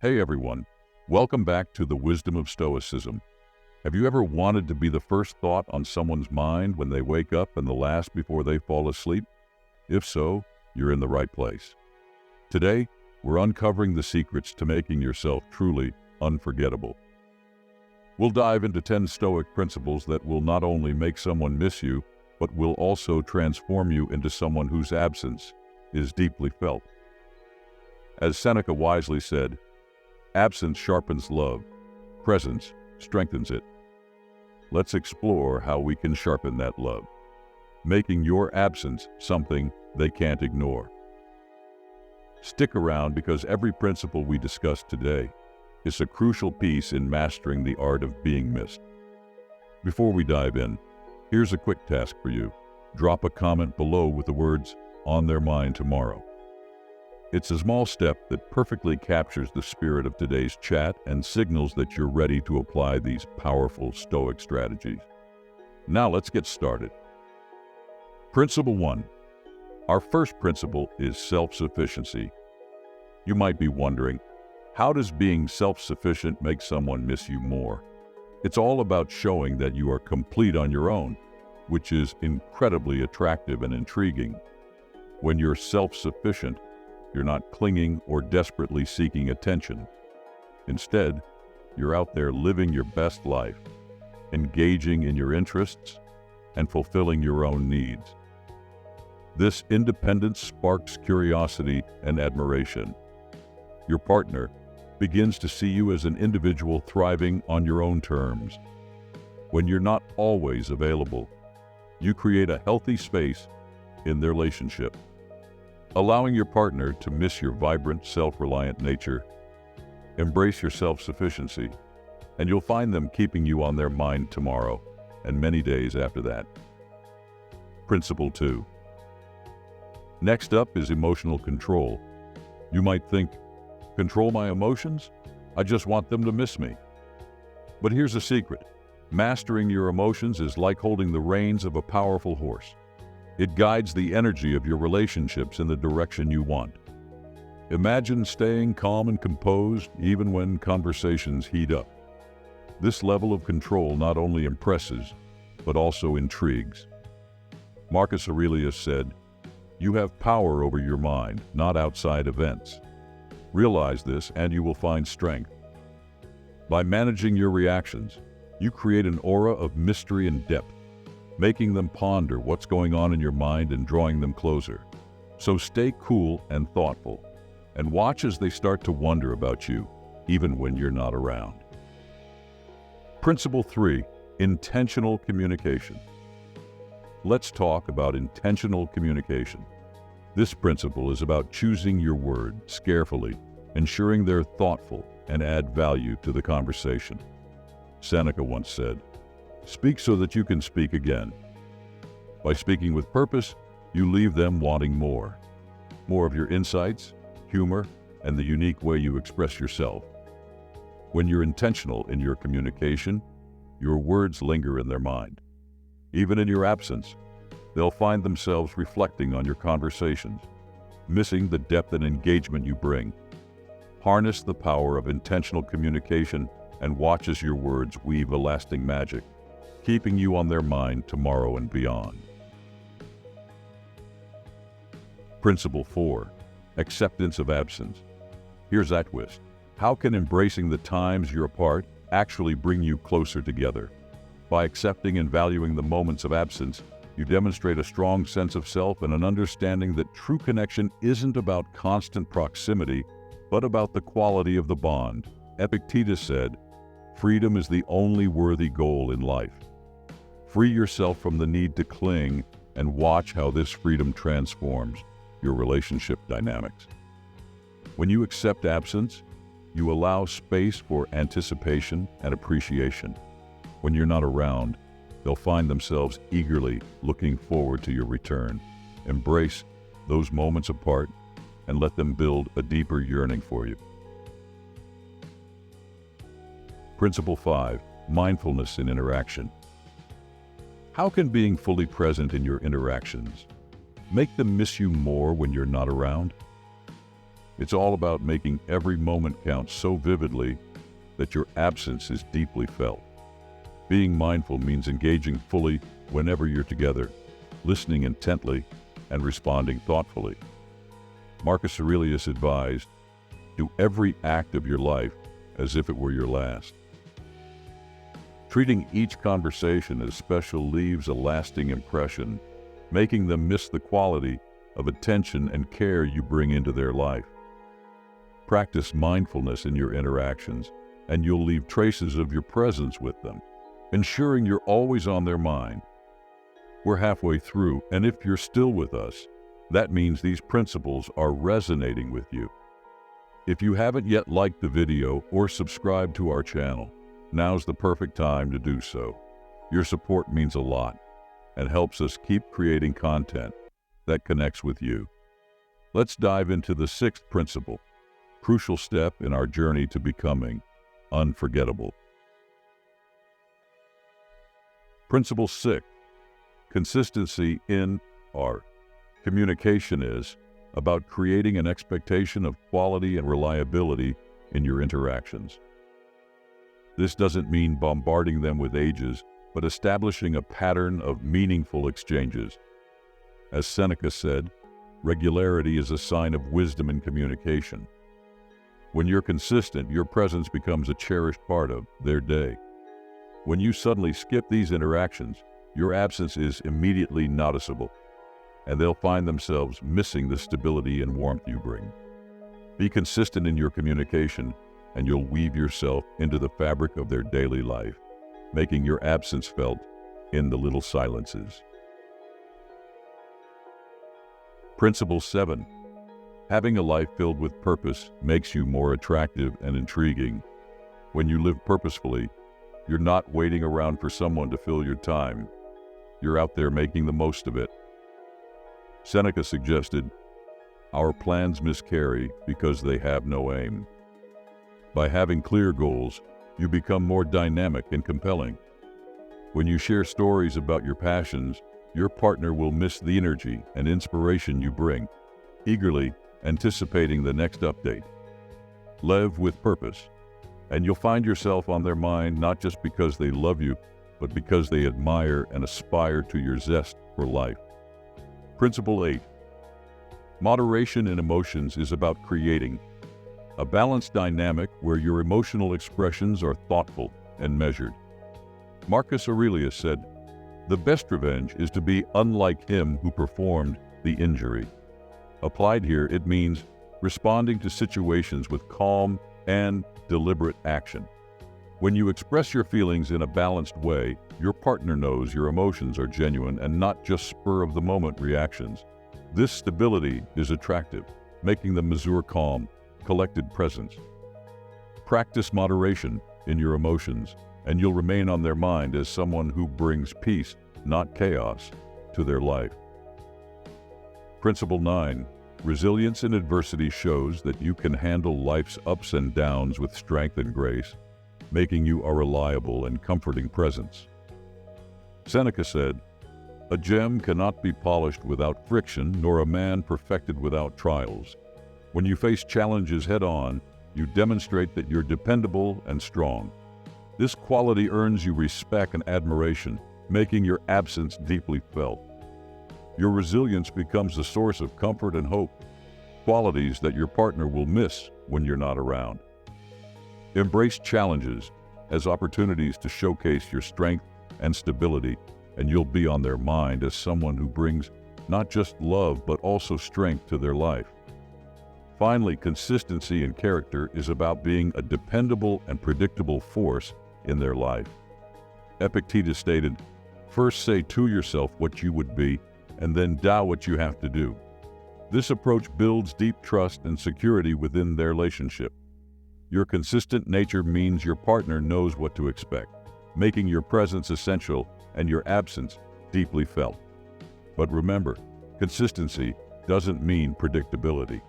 Hey everyone, welcome back to the Wisdom of Stoicism. Have you ever wanted to be the first thought on someone's mind when they wake up and the last before they fall asleep? If so, you're in the right place. Today, we're uncovering the secrets to making yourself truly unforgettable. We'll dive into 10 Stoic principles that will not only make someone miss you, but will also transform you into someone whose absence is deeply felt. As Seneca wisely said, absence sharpens love, presence strengthens it. Let's explore how we can sharpen that love, making your absence something they can't ignore. Stick around because every principle we discuss today is a crucial piece in mastering the art of being missed. Before we dive in, here's a quick task for you. Drop a comment below with the words, "On their mind tomorrow." It's a small step that perfectly captures the spirit of today's chat and signals that you're ready to apply these powerful Stoic strategies. Now let's get started. Principle 1. Our first principle is self-sufficiency. You might be wondering, how does being self-sufficient make someone miss you more? It's all about showing that you are complete on your own, which is incredibly attractive and intriguing. When you're self-sufficient, you're not clinging or desperately seeking attention. Instead, you're out there living your best life, engaging in your interests, and fulfilling your own needs. This independence sparks curiosity and admiration. Your partner begins to see you as an individual thriving on your own terms. When you're not always available, you create a healthy space in their relationship, allowing your partner to miss your vibrant, self-reliant nature. Embrace your self-sufficiency, and you'll find them keeping you on their mind tomorrow and many days after that. Principle 2. Next up is emotional control. You might think, control my emotions? I just want them to miss me. But here's a secret. Mastering your emotions is like holding the reins of a powerful horse. It guides the energy of your relationships in the direction you want. Imagine staying calm and composed even when conversations heat up. This level of control not only impresses, but also intrigues. Marcus Aurelius said, "You have power over your mind, not outside events." Realize this and you will find strength. By managing your reactions, you create an aura of mystery and depth, making them ponder what's going on in your mind and drawing them closer. So stay cool and thoughtful, and watch as they start to wonder about you, even when you're not around. Principle 3. Intentional communication. Let's talk about intentional communication. This principle is about choosing your words carefully, ensuring they're thoughtful and add value to the conversation. Seneca once said, "Speak so that you can speak again." By speaking with purpose, you leave them wanting more. More of your insights, humor, and the unique way you express yourself. When you're intentional in your communication, your words linger in their mind. Even in your absence, they'll find themselves reflecting on your conversations, missing the depth and engagement you bring. Harness the power of intentional communication and watch as your words weave a lasting magic, keeping you on their mind tomorrow and beyond. Principle 4. Acceptance of absence. Here's that twist. How can embracing the times you're apart actually bring you closer together? By accepting and valuing the moments of absence, you demonstrate a strong sense of self and an understanding that true connection isn't about constant proximity, but about the quality of the bond. Epictetus said, "Freedom is the only worthy goal in life." Free yourself from the need to cling and watch how this freedom transforms your relationship dynamics. When you accept absence, you allow space for anticipation and appreciation. When you're not around, they'll find themselves eagerly looking forward to your return. Embrace those moments apart and let them build a deeper yearning for you. Principle 5. Mindfulness in interaction. How can being fully present in your interactions make them miss you more when you're not around? It's all about making every moment count so vividly that your absence is deeply felt. Being mindful means engaging fully whenever you're together, listening intently, and responding thoughtfully. Marcus Aurelius advised, "Do every act of your life as if it were your last." Treating each conversation as special leaves a lasting impression, making them miss the quality of attention and care you bring into their life. Practice mindfulness in your interactions, and you'll leave traces of your presence with them, ensuring you're always on their mind. We're halfway through, and if you're still with us, that means these principles are resonating with you. If you haven't yet liked the video or subscribed to our channel, now's the perfect time to do so. Your support means a lot and helps us keep creating content that connects with you. Let's dive into the sixth principle, crucial step in our journey to becoming unforgettable. Principle 6, consistency in art. Communication is about creating an expectation of quality and reliability in your interactions. This doesn't mean bombarding them with ages, but establishing a pattern of meaningful exchanges. As Seneca said, regularity is a sign of wisdom in communication. When you're consistent, your presence becomes a cherished part of their day. When you suddenly skip these interactions, your absence is immediately noticeable, and they'll find themselves missing the stability and warmth you bring. Be consistent in your communication, and you'll weave yourself into the fabric of their daily life, making your absence felt in the little silences. Principle 7. Having a life filled with purpose makes you more attractive and intriguing. When you live purposefully, you're not waiting around for someone to fill your time. You're out there making the most of it. Seneca suggested, "Our plans miscarry because they have no aim." By having clear goals, you become more dynamic and compelling. When you share stories about your passions, your partner will miss the energy and inspiration you bring, eagerly anticipating the next update. Live with purpose, and you'll find yourself on their mind not just because they love you, but because they admire and aspire to your zest for life. Principle 8. Moderation in emotions is about creating a balanced dynamic where your emotional expressions are thoughtful and measured. Marcus Aurelius said, "The best revenge is to be unlike him who performed the injury." Applied here, it means responding to situations with calm and deliberate action. When you express your feelings in a balanced way, your partner knows your emotions are genuine and not just spur-of-the-moment reactions. This stability is attractive, making them mature calm, collected presence. Practice moderation in your emotions, and you'll remain on their mind as someone who brings peace, not chaos, to their life. Principle 9. Resilience in adversity shows that you can handle life's ups and downs with strength and grace, making you a reliable and comforting presence. Seneca said, "A gem cannot be polished without friction, nor a man perfected without trials." When you face challenges head-on, you demonstrate that you're dependable and strong. This quality earns you respect and admiration, making your absence deeply felt. Your resilience becomes a source of comfort and hope, qualities that your partner will miss when you're not around. Embrace challenges as opportunities to showcase your strength and stability, and you'll be on their mind as someone who brings not just love but also strength to their life. Finally, consistency in character is about being a dependable and predictable force in their life. Epictetus stated, "First say to yourself what you would be, and then do what you have to do." This approach builds deep trust and security within their relationship. Your consistent nature means your partner knows what to expect, making your presence essential and your absence deeply felt. But remember, consistency doesn't mean predictability.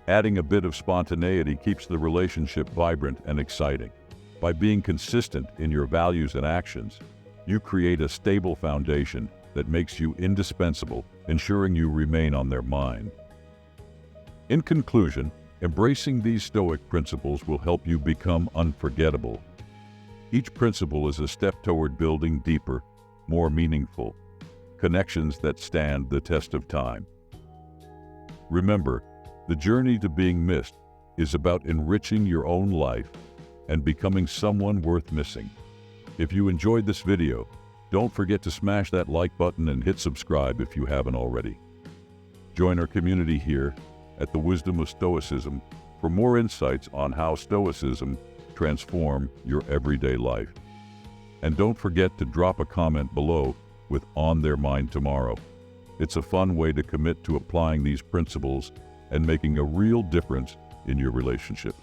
Adding a bit of spontaneity keeps the relationship vibrant and exciting. By being consistent in your values and actions, you create a stable foundation that makes you indispensable, ensuring you remain on their mind. In conclusion, Embracing these Stoic principles will help you become unforgettable. Each principle is a step toward building deeper, more meaningful connections that stand the test of time. Remember, the journey to being missed is about enriching your own life and becoming someone worth missing. If you enjoyed this video, don't forget to smash that like button and hit subscribe if you haven't already. Join our community here at the Wisdom of Stoicism for more insights on how Stoicism transform your everyday life. And don't forget to drop a comment below with "On Their Mind Tomorrow." It's a fun way to commit to applying these principles and making a real difference in your relationships.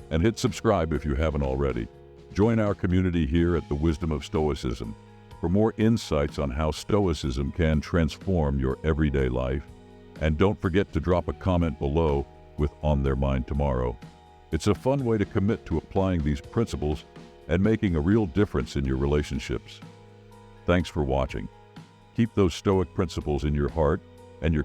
And hit subscribe if you haven't already. Join our community here at the Wisdom of Stoicism for more insights on how Stoicism can transform your everyday life. And don't forget to drop a comment below with "On Their Mind Tomorrow." It's a fun way to commit to applying these principles and making a real difference in your relationships. Thanks for watching. Keep those Stoic principles in your heart and your